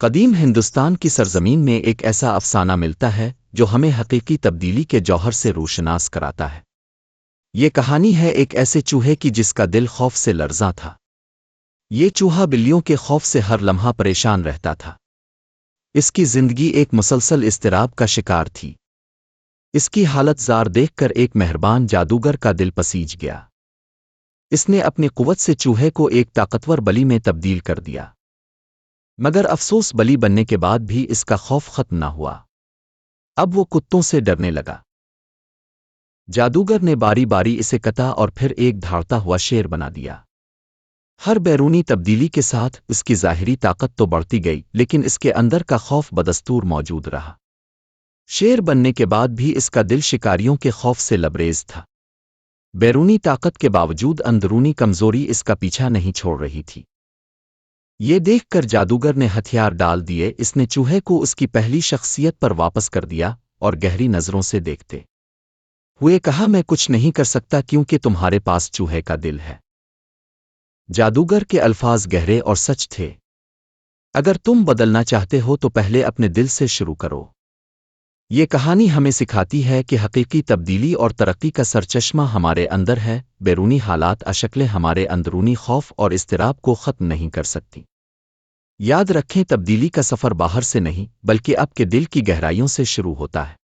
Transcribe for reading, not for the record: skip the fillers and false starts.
قدیم ہندوستان کی سرزمین میں ایک ایسا افسانہ ملتا ہے جو ہمیں حقیقی تبدیلی کے جوہر سے روشناس کراتا ہے۔ یہ کہانی ہے ایک ایسے چوہے کی جس کا دل خوف سے لرزاں تھا۔ یہ چوہا بلیوں کے خوف سے ہر لمحہ پریشان رہتا تھا۔ اس کی زندگی ایک مسلسل اضطراب کا شکار تھی۔ اس کی حالت زار دیکھ کر ایک مہربان جادوگر کا دل پسیج گیا۔ اس نے اپنی قوت سے چوہے کو ایک طاقتور بلی میں تبدیل کر دیا، مگر افسوس بلی بننے کے بعد بھی اس کا خوف ختم نہ ہوا۔ اب وہ کتوں سے ڈرنے لگا۔ جادوگر نے باری باری اسے کتا اور پھر ایک دھاڑتا ہوا شیر بنا دیا۔ ہر بیرونی تبدیلی کے ساتھ اس کی ظاہری طاقت تو بڑھتی گئی، لیکن اس کے اندر کا خوف بدستور موجود رہا۔ شیر بننے کے بعد بھی اس کا دل شکاریوں کے خوف سے لبریز تھا۔ بیرونی طاقت کے باوجود اندرونی کمزوری اس کا پیچھا نہیں چھوڑ رہی تھی۔ یہ دیکھ کر جادوگر نے ہتھیار ڈال دیے۔ اس نے چوہے کو اس کی پہلی شخصیت پر واپس کر دیا اور گہری نظروں سے دیکھتے ہوئے کہا، میں کچھ نہیں کر سکتا کیونکہ تمہارے پاس چوہے کا دل ہے۔ جادوگر کے الفاظ گہرے اور سچ تھے۔ اگر تم بدلنا چاہتے ہو تو پہلے اپنے دل سے شروع کرو۔ یہ کہانی ہمیں سکھاتی ہے کہ حقیقی تبدیلی اور ترقی کا سرچشمہ ہمارے اندر ہے۔ بیرونی حالات اشکلیں ہمارے اندرونی خوف اور اضطراب کو ختم نہیں کر سکتی۔ یاد رکھیں، تبدیلی کا سفر باہر سے نہیں بلکہ آپ کے دل کی گہرائیوں سے شروع ہوتا ہے۔